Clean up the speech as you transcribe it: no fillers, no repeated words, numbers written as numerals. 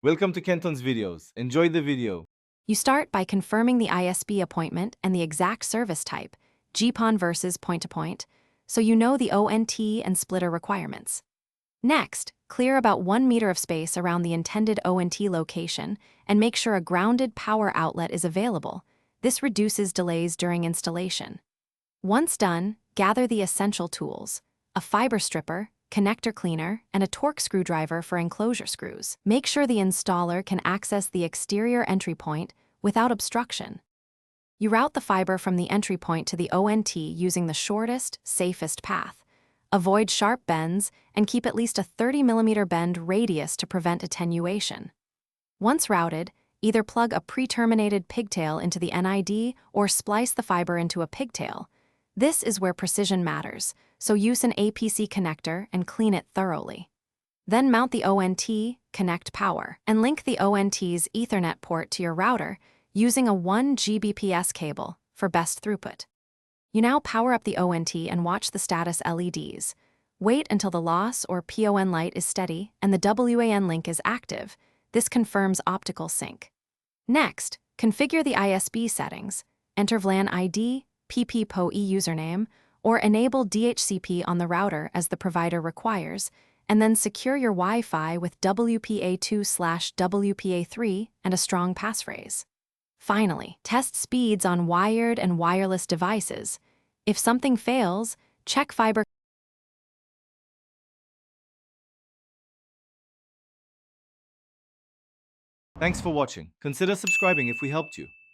Welcome to Kenton's videos. Enjoy the video. You start by confirming the ISB appointment and the exact service type, GPON versus point-to-point, so you know the ONT and splitter requirements. Next, clear about 1 meter of space around the intended ONT location and make sure a grounded power outlet is available. This reduces delays during installation. Once done, gather the essential tools: a fiber stripper, connector cleaner, and a torque screwdriver for enclosure screws. Make sure the installer can access the exterior entry point without obstruction. You route the fiber from the entry point to the ONT using the shortest, safest path. Avoid sharp bends and keep at least a 30mm bend radius to prevent attenuation. Once routed, either plug a pre-terminated pigtail into the NID or splice the fiber into a pigtail. This is where precision matters, so use an APC connector and clean it thoroughly. Then mount the ONT, connect power, and link the ONT's Ethernet port to your router using a 1 Gbps cable for best throughput. You now power up the ONT and watch the status LEDs. Wait until the loss or PON light is steady and the WAN link is active. This confirms optical sync. Next, configure the ISB settings. Enter VLAN ID, PPPoE username, or enable DHCP on the router as the provider requires, and then secure your Wi-Fi with WPA2/WPA3 and a strong passphrase. Finally, test speeds on wired and wireless devices. If something fails, check Fibre. Thanks for watching. Consider subscribing if we helped you.